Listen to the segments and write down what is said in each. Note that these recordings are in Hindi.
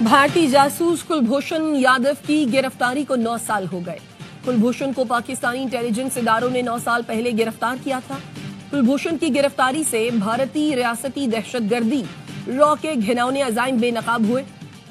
भारतीय जासूस कुलभूषण यादव की गिरफ्तारी को 9 साल हो गए। कुलभूषण को पाकिस्तानी इंटेलिजेंस इदारों ने 9 साल पहले गिरफ्तार किया था। कुलभूषण की गिरफ्तारी से भारतीय रियासती दहशतगर्दी रॉ के घिनौने अजाइम बेनकाब हुए।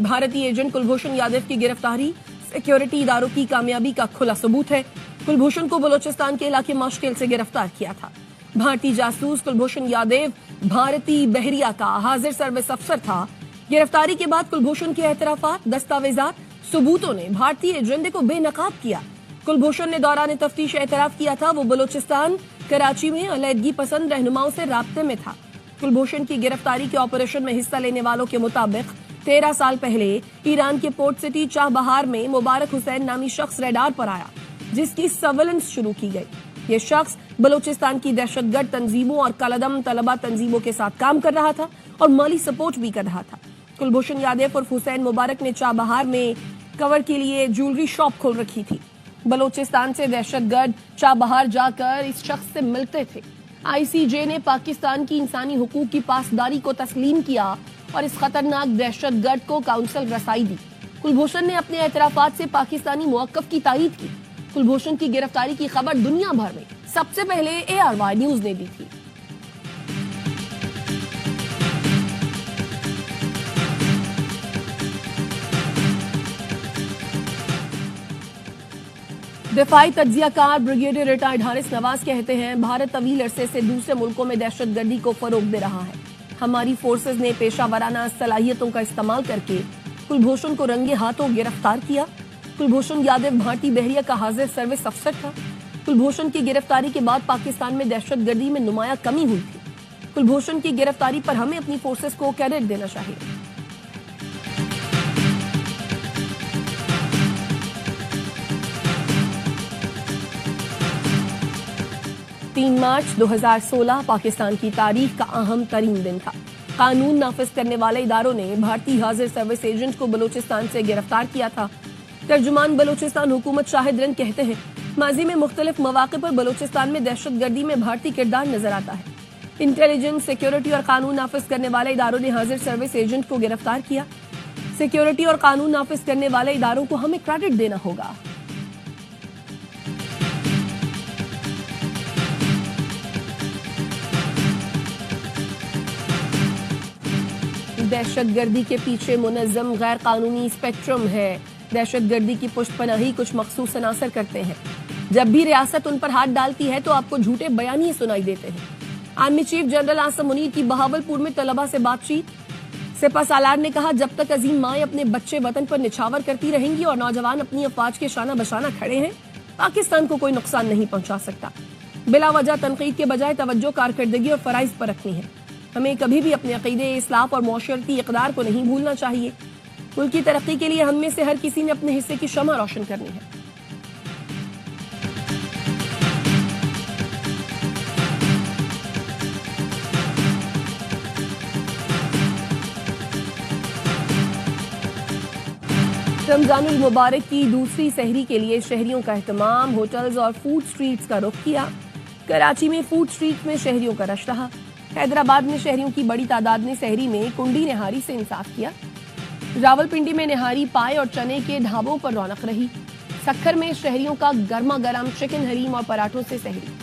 भारतीय एजेंट कुलभूषण यादव की गिरफ्तारी सिक्योरिटी इदारों की कामयाबी का खुला सबूत है। कुलभूषण को बलोचिस्तान के इलाके मुश्किल से गिरफ्तार किया था। भारतीय जासूस कुलभूषण यादव भारतीय बहरिया का हाजिर सर्विस अफसर था। गिरफ्तारी के बाद कुलभूषण के एतराफात, दस्तावेजात, सबूतों ने भारतीय एजेंडे को बेनकाब किया। कुलभूषण ने दौरान तफ्तीश एतराफ किया था वो बलोचिस्तान कराची में अलैदगी पसंद रहनुमाओं से राब्ते में था। कुलभूषण की गिरफ्तारी के ऑपरेशन में हिस्सा लेने वालों के मुताबिक 13 साल पहले ईरान के पोर्ट सिटी चाबहार में मुबारक हुसैन नामी शख्स रडार पर आया, जिसकी सर्वेलेंस शुरू की गई। ये शख्स बलोचिस्तान की दहशतगर्द तंजीमों और कलदम तलबा तंजीमों के साथ काम कर रहा था और माली सपोर्ट भी कर रहा था। कुलभूषण यादव और हुसैन मुबारक ने चाबहार में कवर के लिए ज्वेलरी शॉप खोल रखी थी। बलोचिस्तान से दहशतगर्द चाबहार जाकर इस शख्स से मिलते थे। आईसीजे ने पाकिस्तान की इंसानी हुकूक की पासदारी को तस्लीम किया और इस खतरनाक दहशतगर्द को काउंसिल रसाई दी। कुलभूषण ने अपने एतराफात से पाकिस्तानी मौक़िफ़ की तायीद की। कुलभूषण की गिरफ्तारी की खबर दुनिया भर में सबसे पहले ARY न्यूज ने दी थी। दिफाई तज्जियाकार ब्रिगेडियर रिटायर्ड हारिस नवाज कहते हैं, भारत तवील अरसे से दूसरे मुल्कों में दहशतगर्दी को फरोग दे रहा है। हमारी फोर्सेज ने पेशावराना सलाहियतों का इस्तेमाल करके कुलभूषण को रंगे हाथों गिरफ्तार किया। कुलभूषण यादव भारतीय बहरिया का हाजिर सर्विस अफसर था। कुलभूषण की गिरफ्तारी के बाद पाकिस्तान में दहशतगर्दी में नुमाया कमी हुई थी। कुलभूषण की गिरफ्तारी पर हमें अपनी फोर्सेज को क्रेडिट देना चाहिए। 3 मार्च 2016 पाकिस्तान की तारीख का अहम तरीन दिन था। कानून नाफिज करने वाले इदारों ने भारतीय हाजिर सर्विस एजेंट को बलोचिस्तान से गिरफ्तार किया था। तर्जुमान बलोचिस्तान हुकूमत शाहिद रन कहते हैं, माजी में मुख्तलिफ मौके पर बलोचिस्तान में दहशतगर्दी में भारतीय किरदार नजर आता है। इंटेलिजेंस, सिक्योरिटी और कानून नाफिज करने वाले इदारों ने हाजिर सर्विस एजेंट को गिरफ्तार किया। सिक्योरिटी और कानून नाफिज करने वाले इदारों को हमें क्रेडिट देना होगा। दहशतगर्दी के पीछे मुनज़्ज़म गैर कानूनी स्पेक्ट्रम है। दहशतगर्दी की पुष्टपनाही कुछ मखसूस अनासर करते हैं। जब भी रियासत उन पर हाथ डालती है तो आपको झूठे बयानिए सुनाई देते हैं। Army chief general Asim Munir की बहावलपुर में तलबा से बातचीत। सिपा सालार ने कहा, जब तक अजीम माएं अपने बच्चे वतन पर निछावर करती रहेंगी और नौजवान अपनी अफवाज के शाना बशाना खड़े हैं, पाकिस्तान को कोई नुकसान नहीं पहुंचा सकता। बिला वजह तनकीद के बजाय तवज्जो कारकर्दगी और फराइज पर रखनी है। हमें कभी भी अपने अकीदे, इस्लाफ और मुआशरती इक़दार को नहीं भूलना चाहिए। मुल्क की तरक्की के लिए हम में से हर किसी ने अपने हिस्से की शमा रोशन करनी है। रमजानुल मुबारक की दूसरी सहरी के लिए शहरियों का एहतमाम। होटल्स और फूड स्ट्रीट्स का रुख किया। कराची में फूड स्ट्रीट में शहरियों का रश रहा। हैदराबाद में शहरियों की बड़ी तादाद ने सहरी में कुंडी निहारी से इंसाफ किया। रावलपिंडी में निहारी, पाए और चने के ढाबों पर रौनक रही। सक्खर में शहरियों का गर्मा गर्म चिकन हलीम और पराठों से सहरी।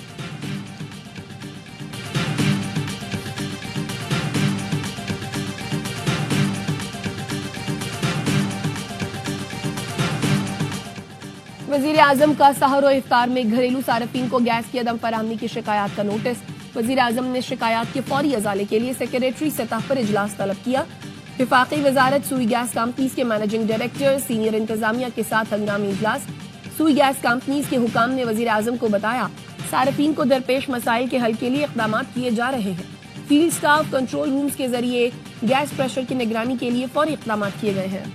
वजीर आजम का सहर और इफ्तार में घरेलू सार्फिन को गैस की अदम फराहमी की शिकायत का नोटिस। वजीर आजम ने शिकायत के फौरी अजाले के लिए सेक्रेटरी सतह पर इजलास तलब किया। विफाकी वजारत सुई गैस कंपनीज के मैनेजिंग डायरेक्टर, सीनियर इंतजामिया के साथ हंगामी इजलास। सुई गैस कंपनीज के हुकाम ने वजीर आजम को बताया, सार्फिन को दरपेश मसाइल के हल के लिए इक़दाम किए जा रहे हैं। फील्ड स्टाफ कंट्रोल रूम्स के जरिए गैस प्रेशर की निगरानी के लिए फौरी इक़दाम किए गए हैं।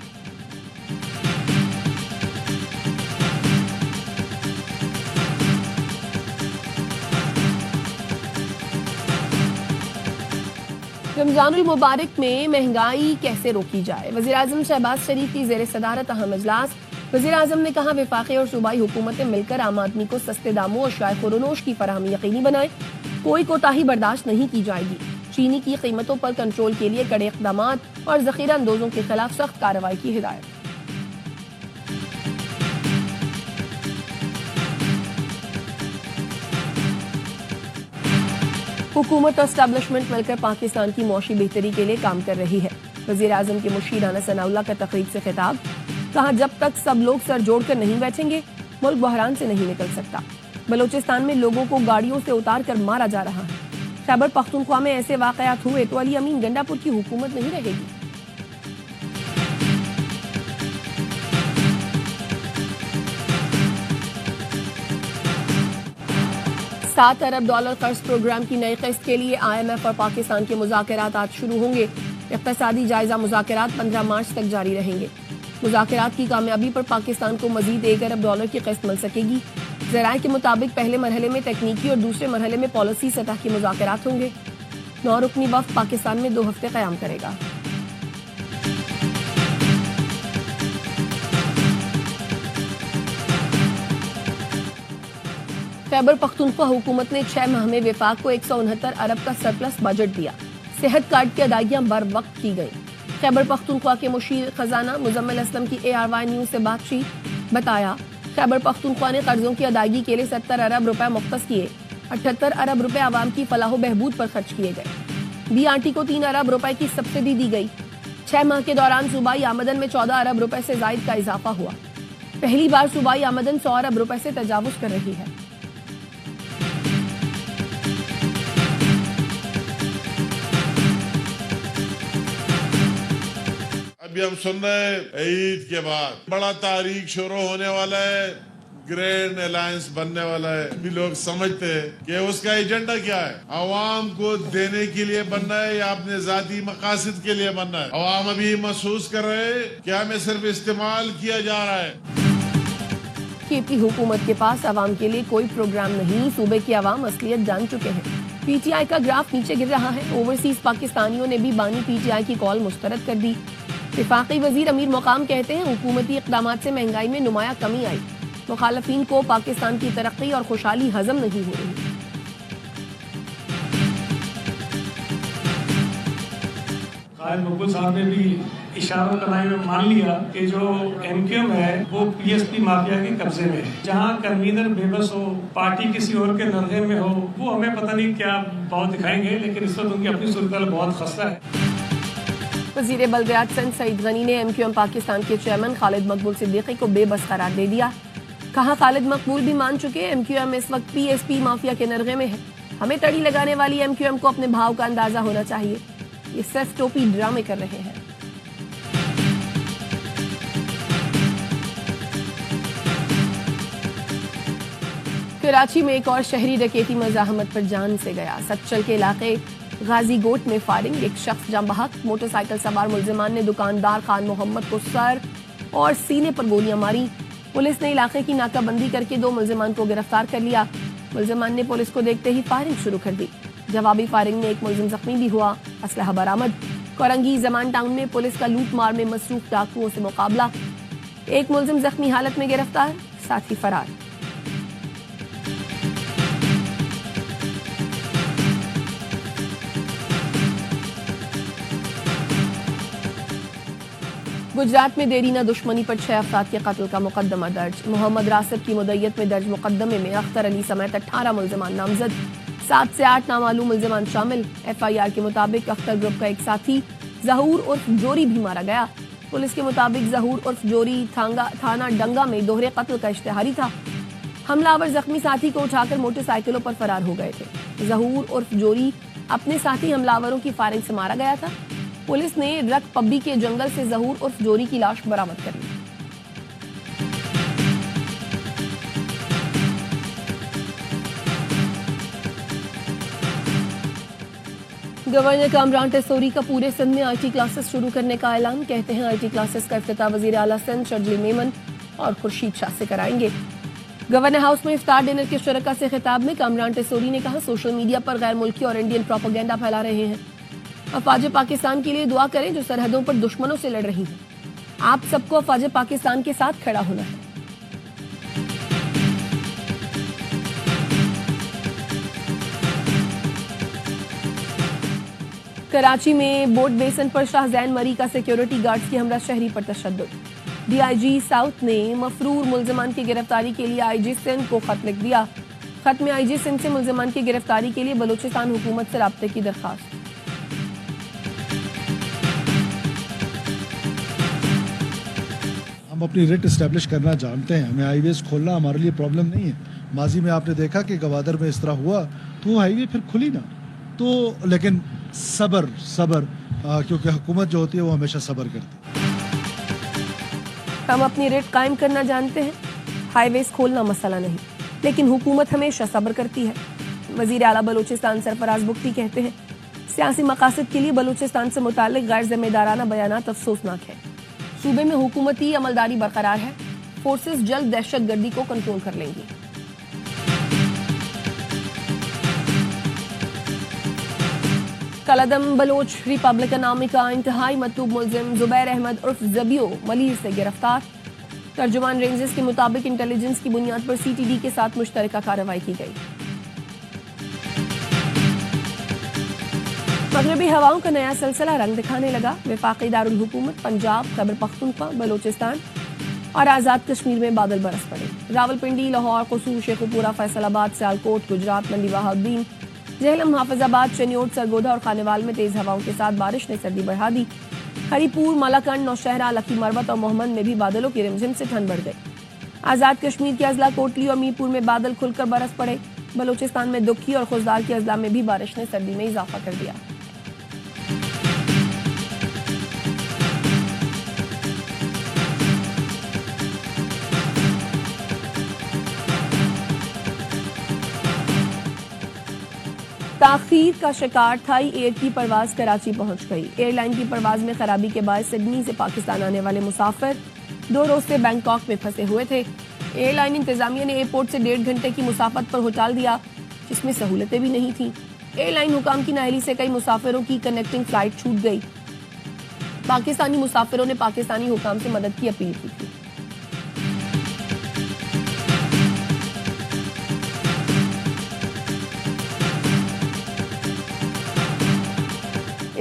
रमजानुल मुबारक में महंगाई कैसे रोकी जाए। वज़ीर आज़म शहबाज शरीफ की ज़ेर सदारत अहम इजलास। वज़ीर आज़म ने कहा, वफाकी और सूबाई हुकूमतें मिलकर आम आदमी को सस्ते दामों और शाय खुरोनोश की फराहमी यकीनी बनाए। कोई कोताही बर्दाश्त नहीं की जाएगी। चीनी की कीमतों पर कंट्रोल के लिए कड़े इक़दाम और ज़ख़ीरा अंदोज़ों के खिलाफ सख्त कार्रवाई की हिदायत। हुकूमत और एस्टैब्लिशमेंट मिलकर पाकिस्तान की मौशी बेहतरी के लिए काम कर रही है। वज़ीर आज़म के मुशीर राना सनाउल्लाह का तकरीब से खिताब, कहा जब तक सब लोग सर जोड़कर नहीं बैठेंगे मुल्क बहरान से नहीं निकल सकता। बलूचिस्तान में लोगों को गाड़ियों से उतार कर मारा जा रहा है। खैबर पख्तूनख्वा में ऐसे वाक़यात हुए तो अली अमीन गंडापुर की हुकूमत नहीं रहेगी। $7 अरब कर्ज प्रोग्राम की नई किस्त के लिए IMF और पाकिस्तान के मुज़ाकरात आज शुरू होंगे। इक़्तिसादी जायजा मुज़ाकरात 15 मार्च तक जारी रहेंगे। मुज़ाकरात की कामयाबी पर पाकिस्तान को मजीद $1 अरब की किस्त मिल सकेगी। ज़राए के मुताबिक पहले मरहले में तकनीकी और दूसरे मरहले में पॉलिसी सतह के मुज़ाकरात होंगे। 9 रुकनी वफ़द पाकिस्तान में 2 हफ्ते क़याम करेगा। खैबर पख्तूनख्वा हुकूमत ने 6 माह में विफाक को 169 अरब का सरप्लस बजट दिया। सेहत कार्ड की अदायगियां बर वक्त की गई। खैबर पख्तूनख्वा के मुशीर खजाना मुजम्मिल असलम की ARY न्यूज से बातचीत, बताया खैबर पख्तूनख्वा ने कर्जों की अदायगी के लिए 70 अरब रुपए मुख्तस किए। 78 अरब रुपए आवाम की फलाह बहबूद पर खर्च किए गए। BRT को 3 अरब रुपए की सब्सिडी दी गई। 6 माह के दौरान सूबाई आमदन में 14 अरब रुपए से जायद का इजाफा हुआ। पहली बार सूबाई आमदन 100 अरब रुपए से तजावुज कर रही है। अभी हम सुन रहे हैं ईद के बाद बड़ा तारीख शुरू होने वाला है, ग्रैंड अलायंस बनने वाला है। भी लोग समझते हैं कि उसका एजेंडा क्या है, अवाम को देने के लिए बनना है या अपने जाती मकासद के लिए बनना है। अवाम अभी महसूस कर रहे हैं कि हमें सिर्फ इस्तेमाल किया जा रहा है। KP हुकूमत के पास अवाम के लिए कोई प्रोग्राम नहीं, सूबे की अवाम असलियत जान चुके हैं। PTI का ग्राफ नीचे गिर रहा है। ओवरसीज पाकिस्तानियों ने भी बानी PTI की कॉल मुस्तरद कर दी। विफाकी वजीर अमीर मुकाम कहते हैं हुकूमती इक़दाम से महंगाई में नुमाया कमी आई। मुखालफीन को पाकिस्तान की तरक्की और खुशहाली हजम नहीं हो रही। खालिद मकबूल साहब ने भी इशारों कराई में मान लिया कि जो MQM है वो PSP माफिया के कब्जे में है। जहाँ कन्वीनर बेबस हो, पार्टी किसी और के नरगे में हो, वो हमें पता नहीं क्या बहुत दिखाएंगे, लेकिन इस वक्त उनकी अपनी सूरत बहुत खस्ता है। वज़ीर बल्दियात सिंध सईद गनी ने MQM पाकिस्तान के चेयरमैन खालिद मकबूल सिद्दीकी को बेबस करार दे दिया। कहा खालिद मकबूल भी मान चुके, MQM इस वक्त PSP माफिया के नरगे में है। हमें तड़ी लगाने वाली MQM को अपने भाव का अंदाजा होना चाहिए। ये सिर्फ टोपी ड्रामे कर रहे हैं। कराची में एक और शहरी डकैती मज़ाहमत पर जान से गया। सच्चल के इलाके गाजी गोट में फायरिंग, एक शख्स जाँ बहक। मोटरसाइकिल सवार मुल्जिमान ने दुकानदार खान मोहम्मद को सर और सीने पर गोलियां मारी। पुलिस ने इलाके की नाकाबंदी करके 2 मुल्जिमान को गिरफ्तार कर लिया। मुल्जिमान ने पुलिस को देखते ही फायरिंग शुरू कर दी। जवाबी फायरिंग में एक मुल्जिम जख्मी भी हुआ। असलहा बरामद। कोरंगी जमान टाउन में पुलिस का लूट मार में मसरूफ डाकुओं से मुकाबला। एक मुल्जिम जख्मी हालत में गिरफ्तार, साथी फरार। गुजरात में देरीना दुश्मनी पर 6 अफराद के कत्ल का मुकदमा दर्ज। मोहम्मद रासिब की मुद्दत में दर्ज मुकदमे में अख्तर अली समेत 18 मुल्जिमान नामजद, 7 से 8 नामालूम मुल्जिमान शामिल। FIR के मुताबिक अख्तर ग्रुप का एक साथी जहूर उर्फ जोरी भी मारा गया। पुलिस के मुताबिक जहूर उर्फ जोरी थाना डंगा में दोहरे कत्ल का इश्तेहारी था। हमलावर जख्मी साथी को उठाकर मोटरसाइकिलों पर फरार हो गए थे। जहूर उर्फ जोरी अपने साथी हमलावरों की फायरिंग से मारा गया था। पुलिस ने रक पब्बी के जंगल से जहूर उर्फ जोरी की लाश बरामद कर ली। गवर्नर कामरान टेसोरी का पूरे सिंध में IT क्लासेस शुरू करने का ऐलान। कहते हैं IT क्लासेस का इफ्तिताह वजीर आला सिंध शर्जील मेमन और खुर्शीद शाह से कराएंगे। गवर्नर हाउस में इफ्तार डिनर के शुरका से खिताब में कामरान टेसोरी ने कहा सोशल मीडिया पर गैर मुल्की और इंडियन प्रोपेगेंडा फैला रहे हैं। अफवाज पाकिस्तान के लिए दुआ करें जो सरहदों पर दुश्मनों से लड़ रही हैं। आप सबको अफवाज पाकिस्तान के साथ खड़ा होना है। कराची में बोट बेसन पर शाहजैन मरी का सिक्योरिटी गार्ड्स की हमरा शहरी पर तशद्दुद। डीआईजी साउथ ने मफरूर मुल्जमान की गिरफ्तारी के लिए आईजी सिंध को खत लिख दिया। खत में आईजी सिंध से मुल्जमान की गिरफ्तारी के लिए बलूचिस्तान हुकूमत से राब्ते की दरखास्त। हम अपनी रेट इस्टेब्लिश करना जानते हैं, हमें हाईवेज खोलना हमारे लिए प्रॉब्लम नहीं है। माजी में आपने देखा कि गवादर में इस तरह हुआ तो हाईवे फिर खुली ना, तो लेकिन सबर क्योंकि हुकूमत जो होती है वो हमेशा सबर करती है। हम अपनी रेट कायम करना जानते हैं, हाईवेज खोलना मसला नहीं, लेकिन हुकूमत हमेशा सब्र करती है। वजीर आला बलूचिस्तान सरफराज बुख्ती कहते हैं सियासी मकासद के लिए बलूचिस्तान से मुताल्लिक गैर जिम्मेदाराना बयानात अफसोसनाक है। सूबे में हुकूमती अमलदारी बरकरार है, फोर्सेस जल्द दहशत गर्दी को कंट्रोल कर लेंगी। कलदम बलोच रिपब्लिकन आर्मी का इंतहाई मतलूब मुलजिम जुबैर अहमद उर्फ जबियो मलीर से गिरफ्तार। तर्जुमान रेंजेस के मुताबिक इंटेलिजेंस की बुनियाद पर सीटीडी के साथ मुश्तरका कार्रवाई की गई। मगरबी हवाओं का नया सिलसिला रंग दिखाने लगा। वफाकी दारुल हुकूमत पंजाब, खैबर पख्तूनख्वा, बलोचिस्तान और आज़ाद कश्मीर में बादल बरस पड़े। रावलपिंडी, लाहौर, कसूर, शेखुपुरा, फैसलाबाद, सियालकोट, गुजरात, मंडी बहाउद्दीन, झेलम, हाफिजाबाद, चनियोट, सरगोधा और खानेवाल में तेज हवाओं के साथ बारिश ने सर्दी बढ़ा दी। हरीपुर, मलाकंड, नौशहरा, लकी मरबत और मोहम्मद में भी बादलों की रिमझिम से ठंड बढ़ गई। आज़ाद कश्मीर के अजला कोटली और मीरपुर में बादल खुलकर बरस पड़े। बलोचिस्तान में दुखी और खुजदार के अजला में भी बारिश ने सर्दी में इजाफा कर दिया। ताखीर का शिकार थाई एयर की परवाज कराची पहुंच गई। एयरलाइन की परवाज में खराबी के बाद सिडनी से पाकिस्तान आने वाले मुसाफिर 2 रोज से बैंकॉक में फंसे हुए थे। एयरलाइन इंतजामिया ने एयरपोर्ट से 1.5 घंटे की मुसाफत पर उतार दिया, जिसमें सहूलतें भी नहीं थी। एयरलाइन हुकाम की नाअहली से कई मुसाफिरों की कनेक्टिंग फ्लाइट छूट गई। पाकिस्तानी मुसाफिरों ने पाकिस्तानी हुकाम से मदद की अपील की थी।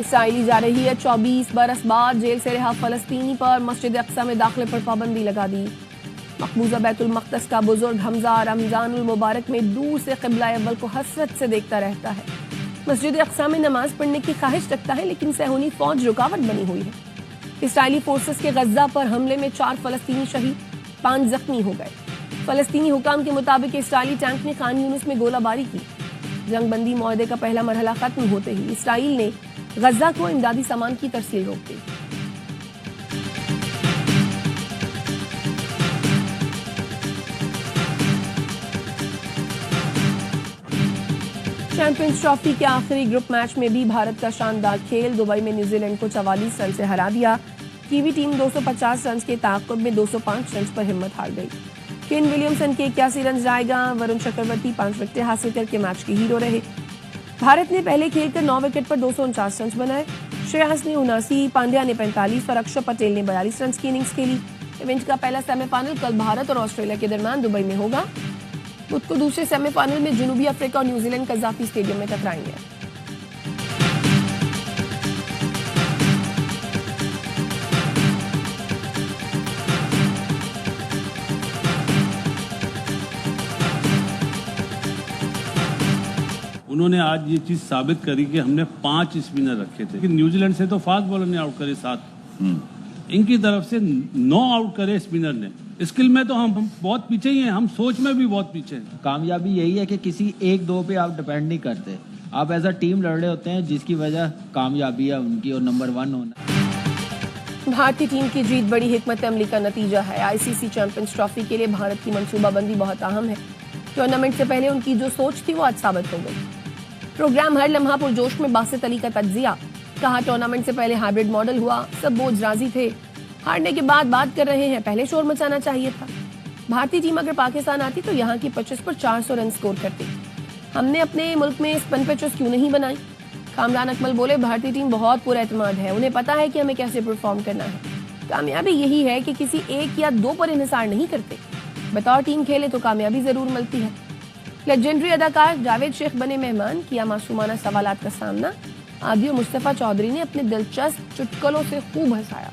इसराइली जा रही है 24 बरस बाद जेल से रिहा फलस्तीनी पर मस्जिद अक्सा में दाखिले पर पाबंदी लगा दी। मकबूजा बैतुल मक़दस का बुजुर्ग हमजा रमजानुल मुबारक में दूर से क़िबला अव्वल को हसरत से देखता रहता है। मस्जिद अक्सा में नमाज पढ़ने की ख्वाहिश रखता है, लेकिन सहूनी फौज रुकावट बनी हुई है। इसराइली फोर्सेस के गज्जा पर हमले में 4 फलस्तीनी शहीद, 5 जख्मी हो गए। फलस्तीनी हुकाम के मुताबिक इसराइली टैंक ने खान यूनिस में गोलाबारी की। जंगबंदी मुआहदे का पहला मरहला खत्म होते ही इसराइल ने गज्जा को इमदादी सामान की तरसील रोक दी। चैंपियंस ट्रॉफी के आखिरी ग्रुप मैच में भी भारत का शानदार खेल। दुबई में न्यूजीलैंड को 44 रन से हरा दिया। कीवी टीम 250 रन के ताक़ुब में 205 रन पर हिम्मत हार गई। केन विलियमसन के 81 रन जाएगा। वरुण चक्रवर्ती 5 विकेटें हासिल करके मैच के हीरो रहे। भारत ने पहले खेलकर 9 विकेट पर 249 रन बनाए। श्रेयस ने 79, पांड्या ने 45 और अक्षर पटेल ने 42 रन की इनिंग्स खेली। इवेंट का पहला सेमीफाइनल कल भारत और ऑस्ट्रेलिया के दरमियान दुबई में होगा। बुध को दूसरे सेमीफाइनल में जनूबी अफ्रीका और न्यूजीलैंड कज़ाफी स्टेडियम में टकराएंगे। उन्होंने आज ये चीज साबित करी कि हमने 5 स्पिनर रखे थे, लेकिन न्यूजीलैंड से तो फास्ट बॉलर ने आउट करे 7। इनकी तरफ से 9 आउट करे स्पिनर ने। स्किल में तो हम बहुत पीछे ही हैं, हम सोच में भी बहुत पीछे हैं। कामयाबी यही है कि किसी 1-2 पे आप डिपेंड नहीं करते, आप एज अ टीम लड़ रहे होते हैं, जिसकी वजह कामयाबी है उनकी और नंबर 1 होना। भारतीय टीम की जीत बड़ी हिकमत अमली का नतीजा है। आईसीसी चैंपियंस ट्रॉफी के लिए भारत की मंसूबाबंदी बहुत अहम है। टूर्नामेंट से पहले उनकी जो सोच थी वो आज साबित हो गई। प्रोग्राम हर लम्हा पुरजोश में बासित अली का तज्जिया। कहा टूर्नामेंट से पहले हाइब्रिड मॉडल हुआ, सब बोझ राजी थे, हारने के बाद बात कर रहे हैं, पहले शोर मचाना चाहिए था। भारतीय टीम अगर पाकिस्तान आती तो यहाँ की 25 पर 400 रन स्कोर करती। हमने अपने मुल्क में स्पिन पिचेस क्यों नहीं बनाई? कामरान अकमल बोले भारतीय टीम बहुत पुरएतमाद है, उन्हें पता है कि हमें कैसे परफॉर्म करना है। कामयाबी यही है कि किसी 1 या 2 पर इन्हिसार नहीं करते, बतौर टीम खेले तो कामयाबी जरूर मिलती है। लेजेंडरी अदाकार जावेद शेख बने मेहमान, किया मासूमाना सवालात का सामना। आदि और मुस्तफा चौधरी ने अपने दिलचस्प चुटकुलों से खूब हंसाया।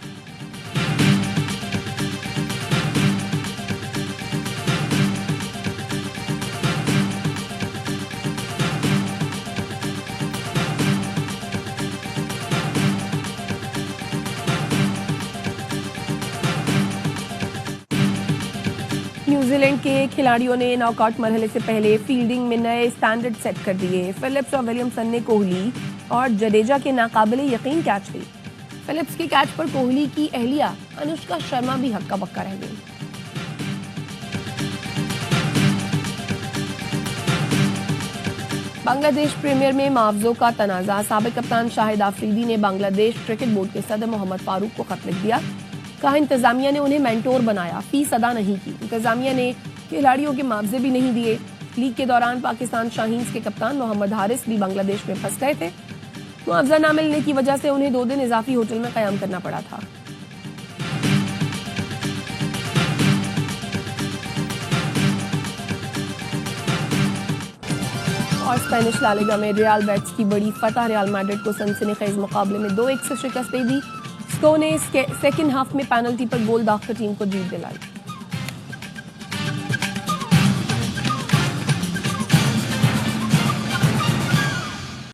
न्यूजीलैंड के खिलाड़ियों ने नॉकआउट मरहले से पहले फील्डिंग में नए स्टैंडर्ड सेट कर दिए। फिलिप्स और विलियमसन ने कोहली और जडेजा के नाकाबिले यकीन कैच ली। फिलिप्स के कैच पर कोहली की अहलिया अनुष्का शर्मा भी हक्का बक्का रह गई। बांग्लादेश प्रीमियर में मुआवजों का तनाजा। साबिक कप्तान शाहिद आफरीदी ने बांग्लादेश क्रिकेट बोर्ड के सदर मोहम्मद फारूक को खत लिख दिया। कहा इंतजामिया ने उन्हें मेंटोर बनाया, फीस अदा नहीं की। इंतजामिया ने खिलाड़ियों के मुआवजे भी नहीं दिए। लीग के दौरान पाकिस्तान शाहीन्स के कप्तान मोहम्मद हारिस भी बांग्लादेश में फंस गए थे। मुआवजा न मिलने की वजह से उन्हें 2 दिन इजाफी होटल में कयाम करना पड़ा था। और स्पेनिश ला लीगा में रियल बेटिस की बड़ी फतह। रियल मैड्रिड को सनसनीखेज मुकाबले में 2-1 से शिकस्त दे दी। स्को ने सेकेंड हाफ में पेनल्टी पर गोल दागकर टीम को जीत दिलाई।